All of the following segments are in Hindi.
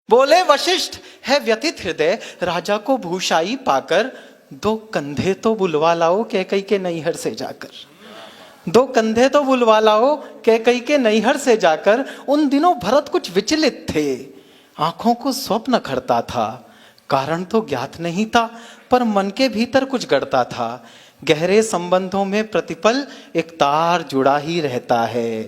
बोले वशिष्ठ है व्यथित हृदय, राजा को भूषाई पाकर, दो कंधे तो बुलवा लाओ कैकई के नैहर से जाकर। दो कंधे तो बुलवा लाओ कैकई के नैहर से जाकर। उन दिनों भरत कुछ विचलित थे, आंखों को स्वप्न खड़ता था। कारण तो ज्ञात नहीं था, पर मन के भीतर कुछ गढ़ता था। गहरे संबंधों में प्रतिपल एक तार जुड़ा ही रहता है।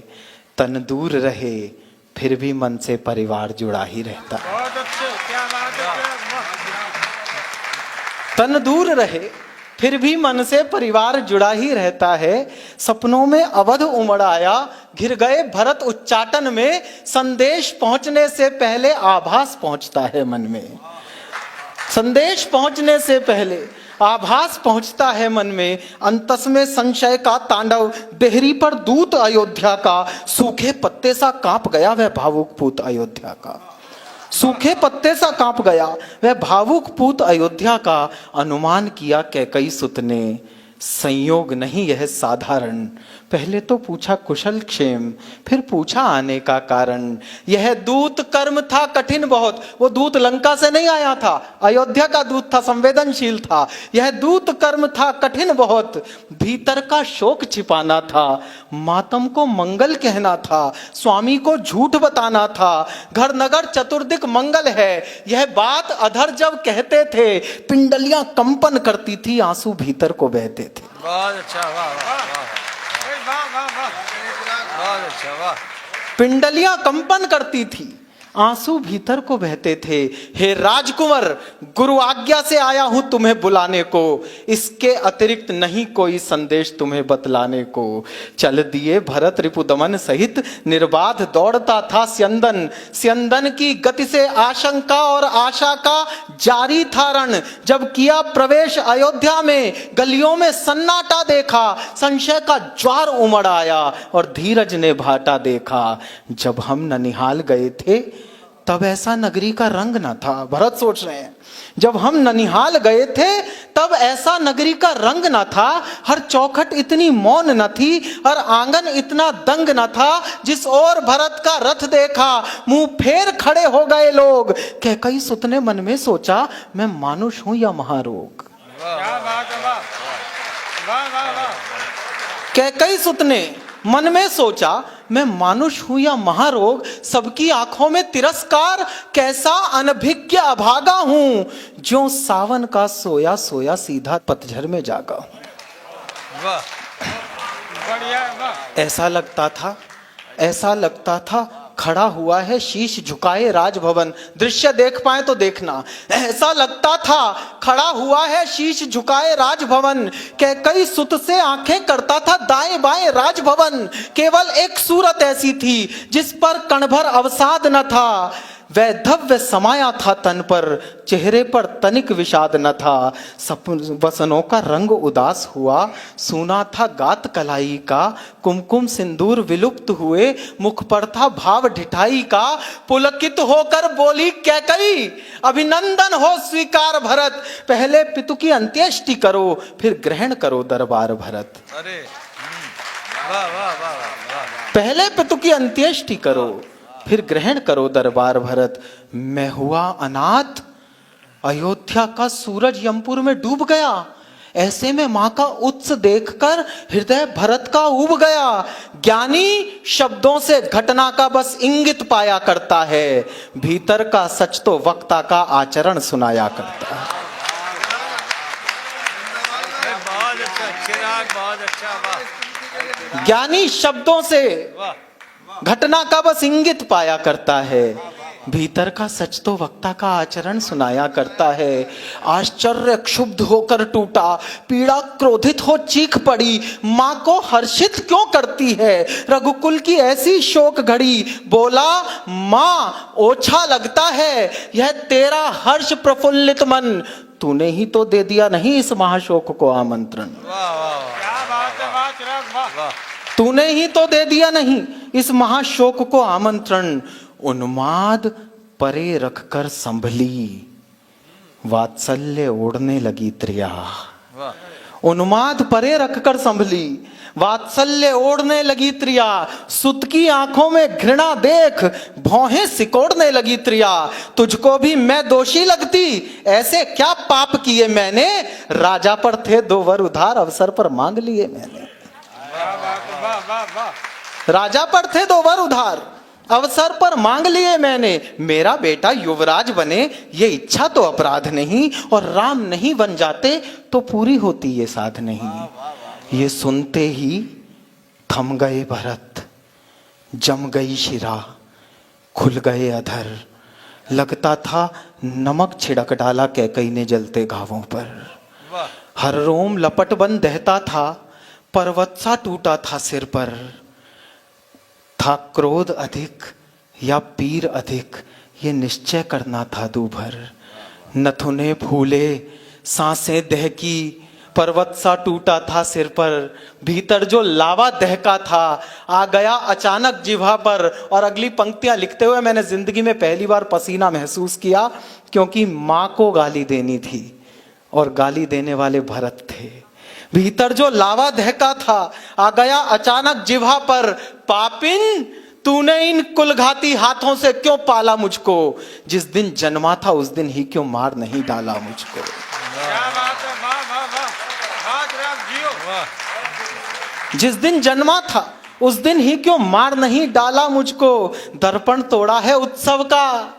तन दूर रहे फिर भी मन से परिवार जुड़ा ही रहता है। बहुत अच्छे, क्या बात है। तन दूर रहे फिर भी मन से परिवार जुड़ा ही रहता है। सपनों में अवध उमड़ आया, घिर गए भरत उच्चाटन में। संदेश पहुंचने से पहले आभास पहुंचता है मन में। संदेश पहुंचने से पहले आभास पहुंचता है मन में। अंतस में संशय का तांडव, देहरी पर दूत अयोध्या का। सूखे पत्ते सा कांप गया वह भावुक पूत अयोध्या का। सूखे पत्ते सा कांप गया वह भावुक पूत अयोध्या का। अनुमान किया कैकई सुत ने, संयोग नहीं यह साधारण। पहले तो पूछा कुशल क्षेम, फिर पूछा आने का कारण। यह दूत कर्म था कठिन बहुत। वो दूत लंका से नहीं आया था, अयोध्या का दूत था, संवेदनशील था। यह दूत कर्म था कठिन बहुत। भीतर का शोक छिपाना था, मातम को मंगल कहना था, स्वामी को झूठ बताना था। घर नगर चतुर्दिक मंगल है, यह बात अधर जब कहते थे। पिंडलियां कंपन करती थी, आंसू भीतर को बहते थे। बहुत अच्छा, वाह वाह वाह, बहुत अच्छा, वाह। पिंडलियां कंपन करती थी, आंसू भीतर को बहते थे। हे राजकुंवर, गुरु आज्ञा से आया हूं तुम्हें बुलाने को। इसके अतिरिक्त नहीं कोई संदेश तुम्हें बतलाने को। चल दिए भरत रिपुदमन सहित, निर्बाध दौड़ता था स्यंदन। स्यंदन की गति से आशंका और आशा का जारी था रण। जब किया प्रवेश अयोध्या में, गलियों में सन्नाटा देखा। संशय का ज्वार उमड़ आया और धीरज ने भाटा देखा। जब हम ननिहाल गए थे तब ऐसा नगरी का रंग न था। भरत सोच रहे हैं, जब हम ननिहाल गए थे तब ऐसा नगरी का रंग न था। हर चौखट इतनी मौन न थी, हर आंगन इतना दंग न था। जिस ओर भरत का रथ देखा, मुंह फेर खड़े हो गए लोग। कैकई सुत ने मन में सोचा, मैं मानुष हूं या महारोग। क्या बात है, वाह वाह वाह वाह। कैकई सुत ने मन में सोचा, मैं मानुष हूं या महारोग। सबकी आंखों में तिरस्कार, कैसा अनभिज्ञ अभागा हूं। जो सावन का सोया सोया सीधा पतझड़ में जागा हूं। वाह, बढ़िया, वाह। ऐसा लगता था खड़ा हुआ है शीश झुकाए राजभवन। दृश्य देख पाए तो देखना। ऐसा लगता था खड़ा हुआ है शीश झुकाए राजभवन। कैकई सुत से आंखें करता था दाएं बाएं राजभवन। केवल एक सूरत ऐसी थी जिस पर कण भर अवसाद न था। वैधव्य समाया था तन पर, चेहरे पर तनिक विषाद न था। वसनों का रंग उदास हुआ, सुना था गात कलाई का। कुमकुम सिंदूर विलुप्त हुए, मुख पर था भाव ढिठाई का। पुलकित होकर बोली कैकई, अभिनंदन हो स्वीकार भरत। पहले पितु की अंत्येष्टि करो, फिर ग्रहण करो दरबार भरत। अरे वाह वाह वाह वाह। पहले पितु की अंत्येष्टि करो, फिर ग्रहण करो दरबार भरत। मैं हुआ अनाथ, अयोध्या का सूरज यमपुर में डूब गया। ऐसे में मां का उत्स देखकर हृदय भरत का उब गया। ज्ञानी शब्दों से घटना का बस इंगित पाया करता है, भीतर का सच तो वक्ता का आचरण सुनाया करता है। बहुत अच्छा चिराग, बहुत अच्छा, वाह। ज्ञानी शब्दों से वाह, घटना का बस इंगित पाया करता है, भीतर का सच तो वक्ता का आचरण सुनाया करता है। आश्चर्य क्षुब्ध होकर टूटा, पीड़ा क्रोधित हो चीख पड़ी। मां को हर्षित क्यों करती है रघुकुल की ऐसी शोक घड़ी। बोला, मां ओछा लगता है यह तेरा हर्ष प्रफुल्लित मन। तूने ही तो दे दिया नहीं इस महाशोक को आमंत्रण। वाह वाह, क्या बात है, वाह चिराग, वाह वाह। तूने ही तो दे दिया नहीं इस महाशोक को आमंत्रण। उन्माद परे रखकर संभली, वात्सल्य ओढ़ने लगी त्रिया। वाह। उन्माद परे रखकर संभली, वात्सल्य ओढ़ने लगी त्रिया, सुत की आंखों में घृणा देख भौहें सिकोड़ने लगी त्रिया। तुझको भी मैं दोषी लगती, ऐसे क्या पाप किए मैंने, राजा पर थे 2 वर उधार, अवसर पर मांग लिए मैंने। वाह वाह वाह वाह वाह। राजा पर थे 2 वर उधार, अवसर पर मांग लिए मैंने, मेरा बेटा युवराज बने ये इच्छा तो अपराध नहीं, और राम नहीं बन जाते तो पूरी होती ये साध नहीं। ये सुनते ही थम गए भरत, जम गई शिरा, खुल गए अधर, लगता था नमक छिड़क डाला कैकई ने जलते घावों पर। वाह हर रोम लपट बन दहता था, पर्वत सा टूटा था सिर पर। था क्रोध अधिक या पीर अधिक, ये निश्चय करना था दूभर। नथुने फूले, सांसें दहकी, पर्वत सा टूटा था सिर पर। भीतर जो लावा दहका था आ गया अचानक जिह्वा पर। और अगली पंक्तियां लिखते हुए मैंने जिंदगी में पहली बार पसीना महसूस किया, क्योंकि मां को गाली देनी थी और गाली देने वाले भरत थे। भीतर जो लावा दहका था आ गया अचानक जिह्वा पर। पापिन, तूने इन कुलघाती हाथों से क्यों पाला मुझको, जिस दिन जन्मा था उस दिन ही क्यों मार नहीं डाला मुझको। क्या बात है, वाह वाह वाह, बात राम जियो वाह। जिस दिन जन्मा था उस दिन ही क्यों मार नहीं डाला मुझको। दर्पण तोड़ा है उत्सव का,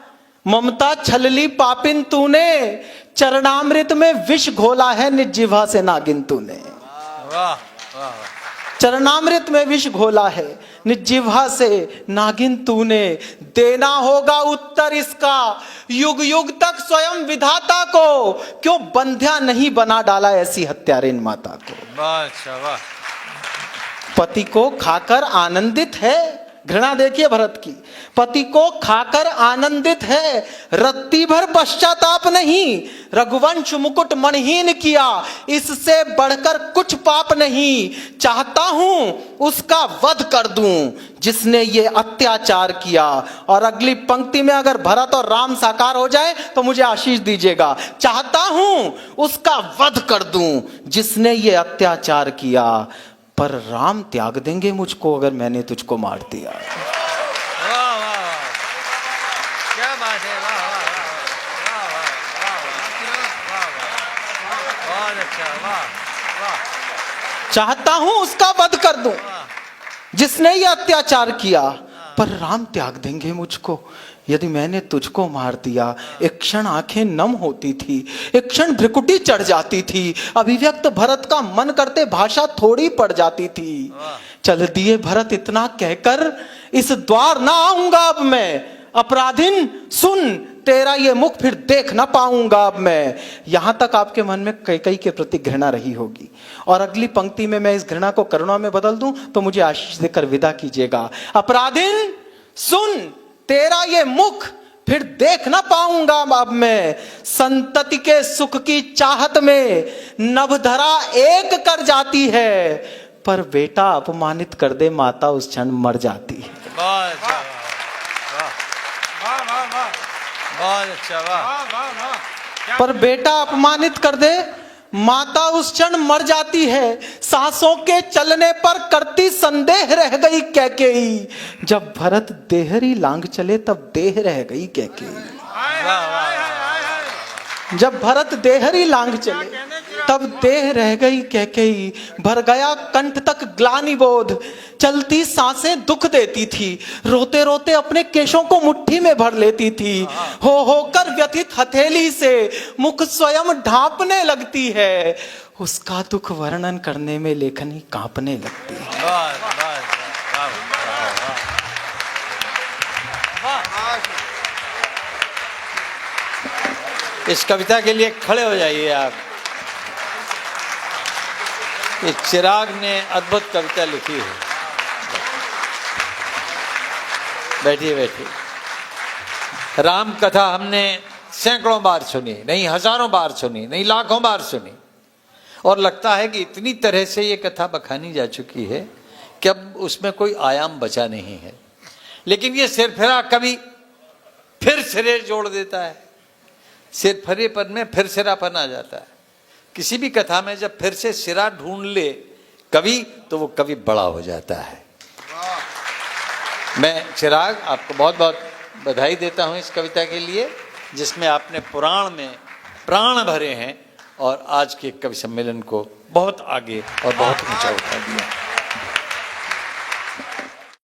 ममता छलली पापिन तूने। चरणामृत में विष घोला है निज जिह्वा से नागिन तूने। वाह वाह। चरणामृत में विष घोला है निज जिह्वा से नागिन तूने। देना होगा उत्तर इसका युग युग तक स्वयं विधाता को, क्यों बंध्या नहीं बना डाला ऐसी हत्यारिन माता को। वाह। पति को खाकर आनंदित है, घृणा देखिए भरत की, पति को खाकर आनंदित है, रत्ती भर पश्चाताप नहीं। रघुवंश मुकुट मणिहीन किया, इससे बढ़कर कुछ पाप नहीं। चाहता हूं उसका वध कर दूं जिसने ये अत्याचार किया। और अगली पंक्ति में अगर भरत और राम साकार हो जाए तो मुझे आशीष दीजिएगा। चाहता हूं उसका वध कर दूं जिसने ये अत्याचार किया, पर राम त्याग देंगे मुझको अगर मैंने तुझको मार दिया। वाह वाह वाह, क्या बात है, वाह वाह वाह वाह वाह वाह, बहुत अच्छा, वाह वाह। चाहता हूं उसका वध कर दूं जिसने ये अत्याचार किया, पर राम त्याग देंगे मुझको यदि मैंने तुझको मार दिया। एक क्षण आंखें नम होती थी, एक क्षण भ्रिकुटी चढ़ जाती थी, अभिव्यक्त भरत का मन करते भाषा थोड़ी पड़ जाती थी। चल दिए भरत इतना कहकर, इस द्वार ना आऊंगा अब मैं। अपराधिन सुन, तेरा ये मुख फिर देख ना पाऊंगा अब मैं। यहां तक आपके मन में कैकेयी के प्रति घृणा रही होगी, और अगली पंक्ति में मैं इस घृणा को करुणा में बदल दूं तो मुझे आशीष देकर विदा कीजिएगा। अपराधिन सुन, तेरा ये मुख फिर देख ना पाऊंगा अब मैं। संतति के सुख की चाहत में नभधरा एक कर जाती है, पर बेटा अपमानित कर दे माता उस क्षण मर जाती है। बहुत अच्छा, वाह वाह वाह, बहुत अच्छा, वाह। पर बेटा अपमानित कर दे माता उस क्षण मर जाती है। सांसों के चलने पर करती संदेह रह गई कैकेयी, जब भरत देहरी लांग चले तब देह रह गई कैकेयी। जब भरत देहरी लांग चले तब देह रह गई कैकेयी। भर गया कंठ तक ग्लानि बोध, चलती सांसें दुख देती थी। रोते रोते अपने केशों को मुट्ठी में भर लेती थी। होकर व्यथित हथेली से मुख स्वयं ढांपने लगती है। उसका दुख वर्णन करने में लेखनी कांपने लगती है। इस कविता के लिए खड़े हो जाइए आप। ये चिराग ने अद्भुत कविता लिखी है। बैठिए बैठिए। राम कथा हमने सैकड़ों बार सुनी, नहीं हजारों बार सुनी, नहीं लाखों बार सुनी, और लगता है कि इतनी तरह से ये कथा बखानी जा चुकी है कि अब उसमें कोई आयाम बचा नहीं है। लेकिन ये सिरफिरा कभी फिर सिरे जोड़ देता है, सिरफरेपन में फिर सिरापन आ जाता है किसी भी कथा में जब फिर से सिरा ढूंढ ले कवि, तो वो कवि बड़ा हो जाता है। मैं चिराग आपको बहुत बहुत बधाई देता हूं इस कविता के लिए, जिसमें आपने पुराण में प्राण भरे हैं और आज के कवि सम्मेलन को बहुत आगे और बहुत ऊंचा उठा दिया।